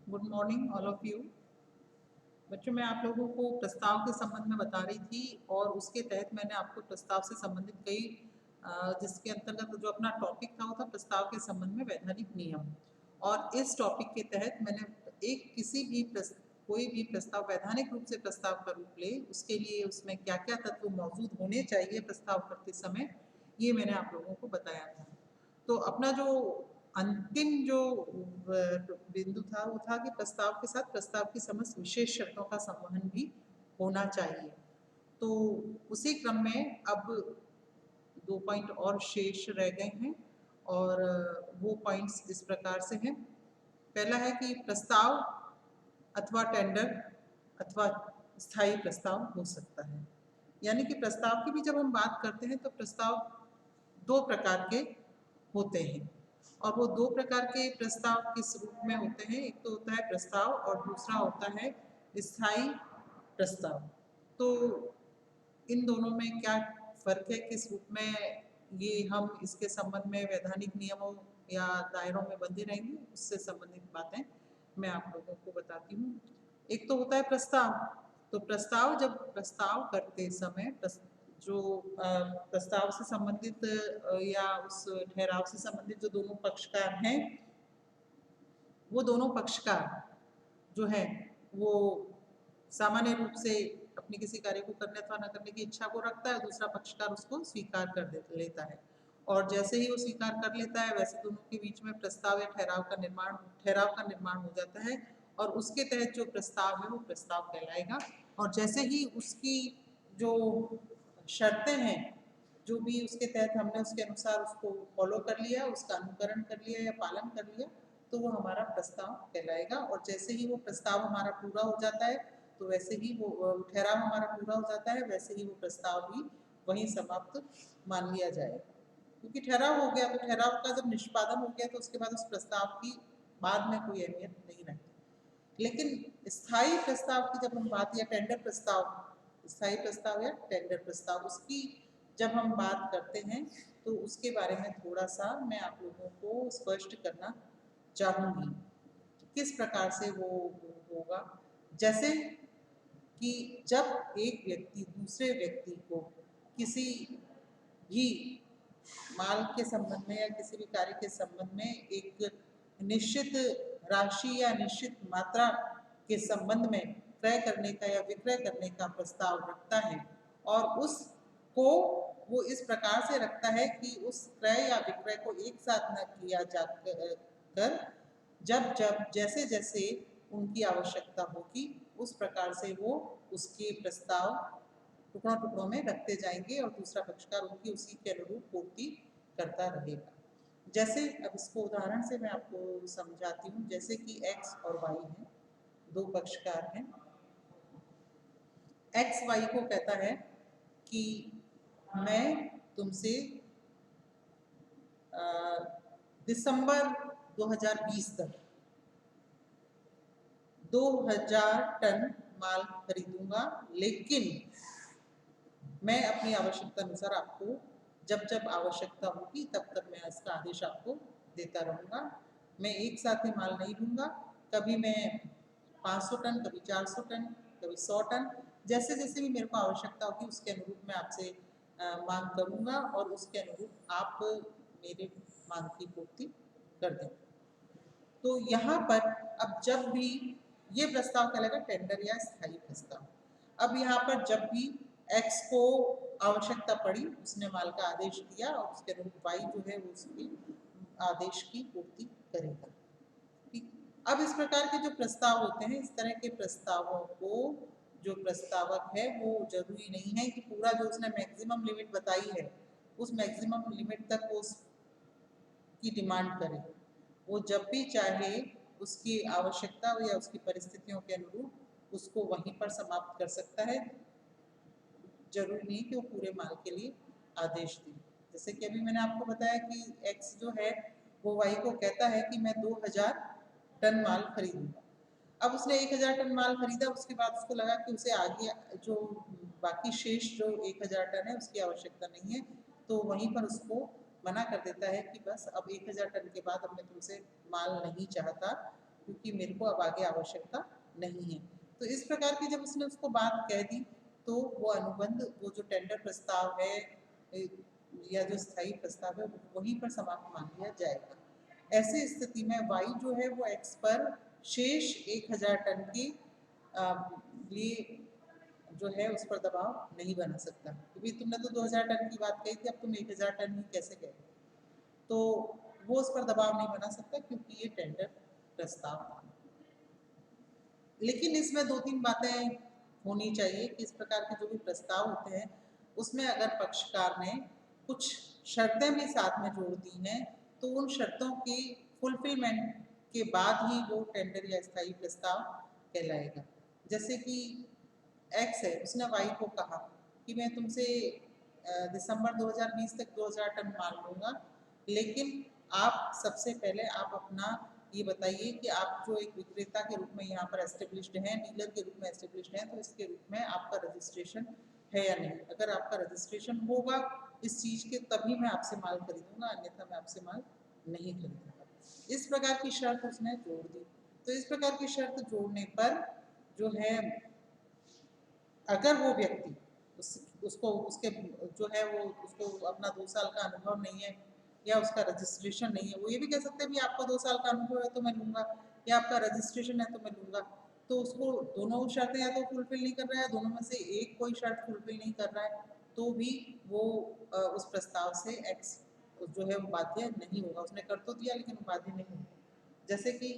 Good morning all of you. बच्चों, मैं आप लोगों को प्रस्ताव के संबंध में बता रही थी और उसके तहत मैंने आपको प्रस्ताव से संबंधित कई जिसके अंतर्गत जो अपना टॉपिक था वो था प्रस्ताव के संबंध में वैधानिक नियम। और इस टॉपिक के तहत मैंने कोई भी प्रस्ताव वैधानिक रूप से प्रस्ताव का रूप ले, उसके लिए उसमें क्या क्या तत्व मौजूद होने चाहिए प्रस्ताव करते समय, ये मैंने आप लोगों को बताया था। तो अपना जो अंतिम जो बिंदु था वो था कि प्रस्ताव के साथ प्रस्ताव की समस्त विशेष शर्तों का संवहन भी होना चाहिए। तो उसी क्रम में अब 2 पॉइंट और शेष रह गए हैं और वो पॉइंट्स इस प्रकार से हैं। पहला है कि प्रस्ताव अथवा टेंडर अथवा स्थायी प्रस्ताव हो सकता है। यानी कि प्रस्ताव की भी जब हम बात करते हैं तो प्रस्ताव दो प्रकार के होते हैं और वो दो प्रकार के प्रस्ताव किस रूप में होते हैं। एक तो होता है प्रस्ताव और दूसरा होता है स्थायी प्रस्ताव। तो इन दोनों में क्या फर्क है, किस रूप में ये हम इसके संबंध में वैधानिक नियमों या दायरों में बंधे रहेंगे, उससे संबंधित बातें मैं आप लोगों को बताती हूँ। एक तो होता है प्रस्ताव। तो प्रस्ताव, जब प्रस्ताव करते समय जो प्रस्ताव से संबंधित या उस ठहराव से संबंधित जो दोनों पक्षकार हैं, वो दोनों पक्षकार जो है वो सामान्य रूप से अपने किसी कार्य को करने अथवा न करने की इच्छा को रखता है, दूसरा पक्षकार उसको स्वीकार कर लेता है। और जैसे ही वो स्वीकार कर लेता है वैसे दोनों के बीच में प्रस्ताव या ठहराव का निर्माण हो जाता है और उसके तहत जो प्रस्ताव है वो प्रस्ताव कहलाएगा। और जैसे ही उसकी जो शर्तें हैं, जो भी उसके तहत हमने उसके अनुसार उसको फॉलो कर लिया, उसका अनुकरण कर लिया या पालन कर लिया, तो वो हमारा प्रस्ताव कहलाएगा। और जैसे ही वो प्रस्ताव हमारा पूरा हो जाता है तो वैसे ही वो ठहराव हमारा पूरा हो जाता है, वैसे ही वो प्रस्ताव भी वहीं समाप्त मान लिया जाएगा। क्योंकि ठहराव हो गया, तो ठहराव का जब निष्पादन हो गया तो उसके बाद उस प्रस्ताव की बाद में कोई अहमियत नहीं रहती। लेकिन स्थायी प्रस्ताव की जब हम बात, या टेंडर प्रस्ताव, स्थायी प्रस्ताव या टेंडर प्रस्ताव, उसकी जब हम बात करते हैं तो उसके बारे में थोड़ा सा मैं आप लोगों को स्पष्ट करना चाहूँगी किस प्रकार से वो होगा। जैसे कि जब एक व्यक्ति दूसरे व्यक्ति को किसी भी माल के संबंध में या किसी भी कार्य के संबंध में एक निश्चित राशि या निश्चित मात्रा के संबंध में क्रय करने का या विक्रय करने का प्रस्ताव रखता है और उसको वो इस प्रकार से रखता है कि उस क्रय या विक्रय को एक साथ न किया जाकर जब जब जैसे जैसे उनकी आवश्यकता होगी उस प्रकार से वो उसके प्रस्ताव टुकड़ों टुकड़ों में रखते जाएंगे और दूसरा पक्षकार उनकी उसी के अनुरूप पूर्ति करता रहेगा। जैसे अब इसको उदाहरण से मैं आपको समझाती हूँ। जैसे कि एक्स और वाई हैं, दो पक्षकार हैं। एक्स वाई को कहता है कि मैं तुमसे दिसंबर 2020 तक 2000 टन माल खरीदूंगा, लेकिन मैं अपनी आवश्यकता अनुसार आपको जब जब आवश्यकता होगी तब तक मैं इसका आदेश आपको देता रहूँगा। मैं एक साथ ही माल नहीं लूँगा, कभी मैं 500 टन, कभी 400 टन, कभी 100 टन, जैसे जैसे भी मेरे को आवश्यकता होगी उसके अनुरूप मैं आपसे मांग करूँगा और उसके अनुरूप आप मेरे मांग की पूर्ति कर दें। तो यहाँ पर अब जब भी ये प्रस्ताव कहलाएगा टेंडर या स्थायी प्रस्ताव। अब यहाँ पर जब भी एक्स को आवश्यकता पड़ी, उसने माल का आदेश दिया और उसके अनुरूप वाई जो है वो उसके आदेश की पूर्ति करेगा। ठीक। अब इस प्रकार के जो प्रस्ताव होते हैं, इस तरह के प्रस्तावों को जो प्रस्तावक है वो जरूरी नहीं है कि पूरा जो उसने मैक्सिमम लिमिट बताई है उस मैक्सिमम लिमिट तक वो की डिमांड करे। वो जब भी चाहे उसकी आवश्यकता हो या उसकी परिस्थितियों के अनुरूप उसको वहीं पर समाप्त कर सकता है। जरूरी नहीं कि वो पूरे माल के लिए आदेश दे। जैसे कि अभी मैंने आपको बताया कि एक्स जो है वो वाई को कहता है कि मैं 2000 टन माल खरीदूंगा। अब उसने 1000 टन माल खरीदा, उसके बाद उसको लगा कि उसे आगे जो बाकी शेष जो 1000 टन है उसकी आवश्यकता नहीं है, तो वहीं पर उसको मना कर देता है कि बस अब 1000 टन के बाद अब मैं तुमसे माल नहीं चाहता, क्योंकि मेरे को अब आगे आवश्यकता नहीं है। तो इस प्रकार की जब उसने उसको बात कह दी तो वो अनुबंध, वो जो टेंडर प्रस्ताव है या जो स्थायी प्रस्ताव है वहीं पर समाप्त मान लिया जाएगा। ऐसी स्थिति में वाई जो है वो एक्स पर शेष 1000 टन के लिए जो है उस पर दबाव नहीं बना सकता, क्योंकि तुमने तो 2000 टन की बात कही थी, अब तुम 1000 टन ही कैसे कहे, तो वो उस पर दबाव नहीं बना सकता क्योंकि ये टेंडर प्रस्ताव था। लेकिन इसमें 2-3 बातें होनी चाहिए कि इस प्रकार के जो भी प्रस्ताव होते हैं उसमें अगर पक्षकार ने कुछ शर्तें भी साथ में जोड़ दी हैं तो उन शर्तों की फुलफिलमेंट के बाद ही वो टेंडर या स्थायी प्रस्ताव कहलाएगा। जैसे कि एक्स है, उसने वाई को कहा कि मैं तुमसे दिसंबर 2020 तक 2000 टन माल लूँगा, लेकिन आप सबसे पहले आप अपना ये बताइए कि आप जो एक विक्रेता के रूप में यहाँ पर एस्टेब्लिश्ड हैं, डीलर के रूप में एस्टेब्लिश्ड हैं, तो इसके रूप में आपका रजिस्ट्रेशन है या नहीं। अगर आपका रजिस्ट्रेशन होगा इस चीज़ के तभी मैं आपसे माल खरीदूंगा, अन्यथा मैं आपसे माल नहीं खरीदूंगा। इस प्रकार की शर्त उसने जोड़ दी। तो इस प्रकार की शर्त जोड़ने पर जो है अगर वो व्यक्ति उसको उसके जो है वो उसको अपना 2 साल का अनुभव नहीं है या उसका रजिस्ट्रेशन नहीं है, वो ये भी कह सकते हैं भी आपका 2 साल का अनुभव है तो मैं लूँगा, या आपका रजिस्ट्रेशन है तो मैं लूँगा। तो उसको दोनों शर्तें या तो फुलफिल नहीं कर रहा है, दोनों में से एक कोई शर्त फुलफिल नहीं कर रहा है, तो भी वो उस प्रस्ताव से एक्स जो है वो बाध्य नहीं होगा। उसने कर तो दिया लेकिन वो बाध्य नहीं होगा। जैसे कि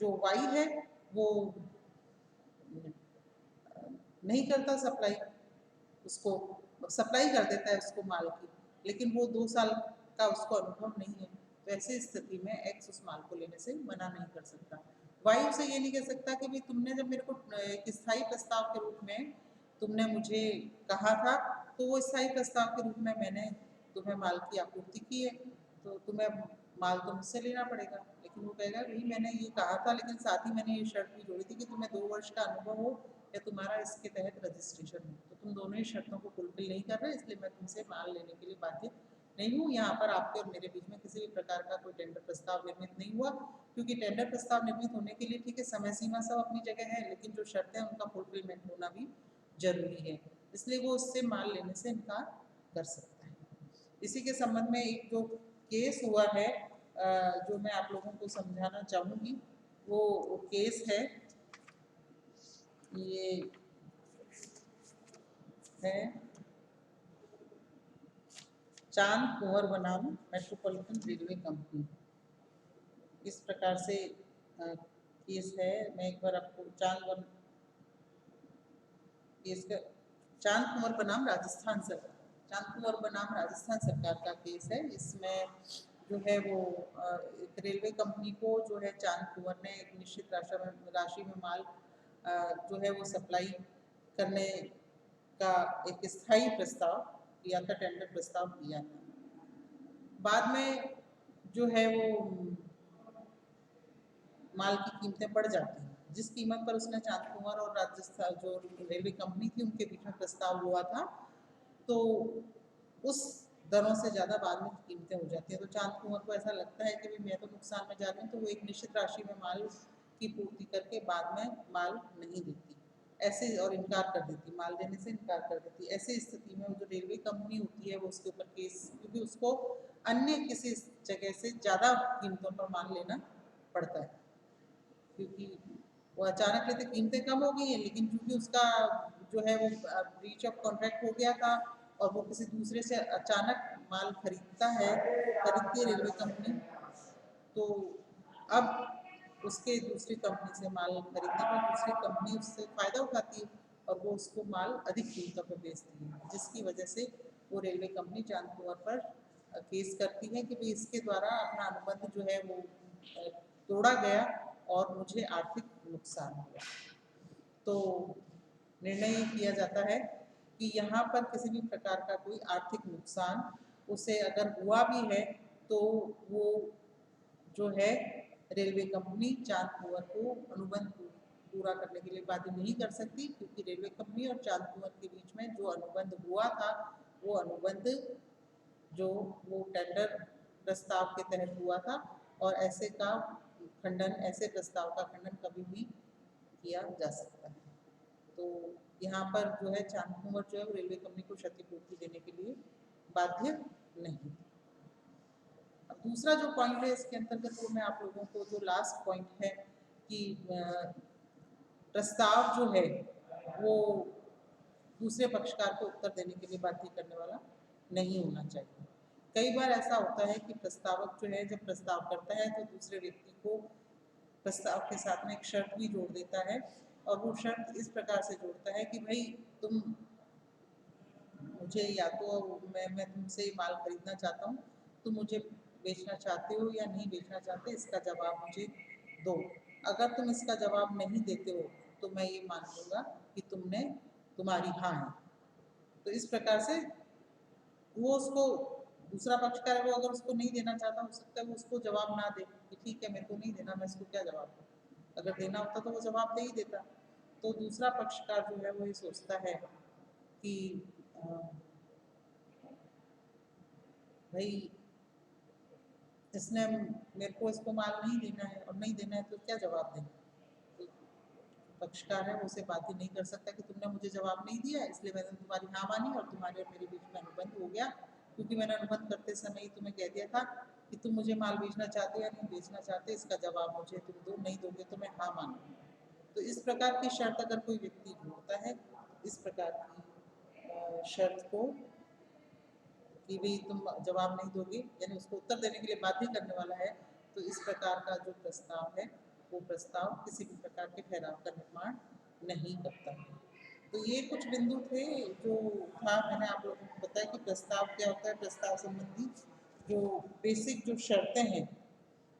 जो वाई है वो नहीं करता सप्लाई, उसको सप्लाई कर देता है उसको माल की, लेकिन वो 2 साल का उसको अनुभव नहीं है, तो ऐसी स्थिति में एक्स उस माल को लेने से मना नहीं कर सकता। वाई उसे ये नहीं कह सकता कि भाई तुमने जब मेरे को एक स्थायी प्रस्ताव के रूप में तुमने मुझे कहा था, तो वो स्थायी प्रस्ताव के रूप में मैंने तुम्हें माल की आपूर्ति की है, तो तुम्हें माल तो मुझसे लेना पड़ेगा। लेकिन वो कहेगा भाई मैंने ये कहा था, लेकिन साथ ही मैंने ये शर्त भी जोड़ी थी कि तुम्हें 2 वर्ष का अनुभव हो या तुम्हारा इसके तहत रजिस्ट्रेशन हो, तो तुम दोनों ही शर्तों को फुलफिल नहीं कर रहे, इसलिए मैं तुमसे माल लेने के लिए बाध्य नहीं हूँ। यहाँ पर आपके और मेरे बीच में किसी भी प्रकार का कोई टेंडर प्रस्ताव निर्मित नहीं हुआ, क्योंकि टेंडर प्रस्ताव निर्मित होने के लिए ठीक है समय सीमा सब अपनी जगह है, लेकिन जो शर्तें हैं उनका फुलफिलमेंट होना भी जरूरी है, इसलिए वो उससे माल लेने से इनकार कर सकता है। इसी के संबंध में एक जो केस हुआ है जो मैं आप लोगों को समझाना चाहूँगी, वो केस है, ये है चांद कुंवर बनाम मेट्रोपॉलिटन रेलवे कंपनी। इस प्रकार से केस है। मैं एक बार आपको केस का चांद कुंवर बनाम राजस्थान सरकार, चांद कुंवर बनाम राजस्थान सरकार का केस है। इसमें जो है वो एक रेलवे कंपनी को जो है चांद कुंवर ने एक निश्चित राशि में माल जो है वो सप्लाई करने का एक स्थायी प्रस्ताव किया था, टेंडर प्रस्ताव किया था। बाद में जो है वो माल की कीमतें बढ़ जाती हैं, जिस कीमत पर उसने चांद कुंवर और राजस्थान जो रेलवे कंपनी थी उनके बीच में प्रस्ताव हुआ था, तो उस दरों से ज़्यादा बाद में कीमतें हो जाती हैं। तो चांद कुंवर को ऐसा लगता है कि भाई मैं तो नुकसान में जा रही हूँ, तो वो एक निश्चित राशि में माल की पूर्ति करके बाद में माल नहीं देती, ऐसे और इनकार कर देती, माल देने से इनकार कर देती। ऐसी स्थिति में वो जो रेलवे कंपनी होती है वो उसके ऊपर केस, क्योंकि उसको अन्य किसी जगह से ज़्यादा कीमतों पर माल लेना पड़ता है, क्योंकि वो अचानक लेते कीमतें कम हो गई हैं, लेकिन क्योंकि उसका जो है वो ब्रीच ऑफ कॉन्ट्रैक्ट हो गया था और वो किसी दूसरे से अचानक माल खरीदती है रेलवे कंपनी, तो अब उसके दूसरी कंपनी से माल खरीदने पर दूसरी कंपनी उससे फ़ायदा उठाती है और वो उसको माल अधिक कीमतों पर बेचती है, जिसकी वजह से वो रेलवे कंपनी चांद कुंवर पर केस करती है कि भाई इसके द्वारा अपना अनुबंध जो है वो तोड़ा गया और मुझे आर्थिक नुकसान हुआ। तो निर्णय ये किया जाता है कि यहाँ पर किसी भी प्रकार का कोई आर्थिक नुकसान उसे अगर हुआ भी है तो वो जो है रेलवे कंपनी चांद कुंवर को अनुबंध पूरा करने के लिए बाध्य नहीं कर सकती, क्योंकि रेलवे कंपनी और चांद कुंवर के बीच में जो अनुबंध हुआ था वो अनुबंध जो वो टेंडर प्रस्ताव के तहत हुआ था, और ऐसे का खंडन, ऐसे प्रस्ताव का खंडन कभी भी किया जा सकता है। तो यहाँ पर जो है चांद कुंवर जो है वो रेलवे कंपनी को क्षतिपूर्ति देने के लिए बाध्य नहीं। अब दूसरा जो पॉइंट है इसके अंतर्गत वो मैं आप लोगों को, जो लास्ट पॉइंट है कि प्रस्ताव जो है वो दूसरे पक्षकार को उत्तर देने के लिए बाध्य करने वाला नहीं होना चाहिए। कई बार ऐसा होता है कि प्रस्तावक जो है जब प्रस्ताव करता है तो दूसरे व्यक्ति को प्रस्ताव के साथ में एक शर्त भी जोड़ देता है, और वो शर्त इस प्रकार से जोड़ता है कि भाई तुम मुझे, या तो मैं तुमसे माल खरीदना चाहता हूँ, तुम मुझे बेचना चाहते हो या नहीं बेचना चाहते, इसका जवाब मुझे दो। अगर तुम इसका जवाब नहीं देते हो तो मैं ये मान लूँगा कि तुम्हारी हाँ है। तो इस प्रकार से वो उसको, दूसरा पक्षकार है वो अगर उसको नहीं देना चाहता, हो सकता है वो उसको जवाब ना दे कि ठीक है मेरे को नहीं देना, मैं इसको क्या जवाब दूँ। अगर देना होता तो वो जवाब दे ही देता। तो दूसरा पक्षकार जो है वो ये सोचता है कि भाई इसने मेरे को इसको माल नहीं देना है, और नहीं देना है तो क्या जवाब दें। तो पक्षकार है वो उसे बाध्य नहीं कर सकता कि तुमने मुझे जवाब नहीं दिया इसलिए मैंने तुम्हारी हाँ मानी और तुम्हारे और मेरे बीच में अनुबंध हो गया, क्योंकि मैंने अनुबंध करते समय ही तुम्हें कह दिया था कि तुम मुझे माल बेचना चाहते हो या नहीं बेचना चाहते, इसका जवाब मुझे तुम दो, नहीं दोगे तो मैं हाँ मानूंगा। तो इस प्रकार की शर्त अगर कोई व्यक्ति जोड़ता है, इस प्रकार की शर्त को कि भाई तुम जवाब नहीं दोगे, यानी उसको उत्तर देने के लिए बाध्य करने वाला है, तो इस प्रकार का जो प्रस्ताव है वो प्रस्ताव किसी भी प्रकार के ठहराव का निर्माण नहीं करता है। तो ये कुछ बिंदु थे जो था, मैंने आप लोगों को बताया कि प्रस्ताव क्या होता है, प्रस्ताव संबंधी जो बेसिक जो शर्तें हैं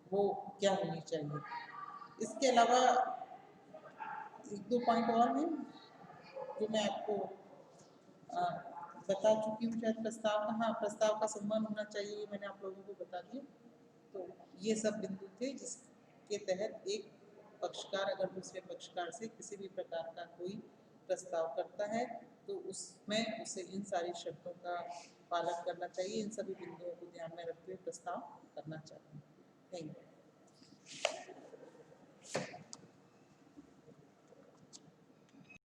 वो क्या होनी चाहिए। इसके अलावा एक दो पॉइंट और हैं जो मैं आपको बता चुकी हूँ शायद। प्रस्ताव का, हाँ, प्रस्ताव का सम्मान होना चाहिए, ये मैंने आप लोगों को बता दिया। तो ये सब बिंदु थे जिसके तहत एक पक्षकार अगर दूसरे पक्षकार से किसी भी प्रकार का कोई प्रस्ताव करता है तो उसमें उसे इन सारी शर्तों का पालन करना चाहिए, इन सभी बिंदुओं को ध्यान में रखते हुए प्रस्ताव करना चाहिए। Thank you.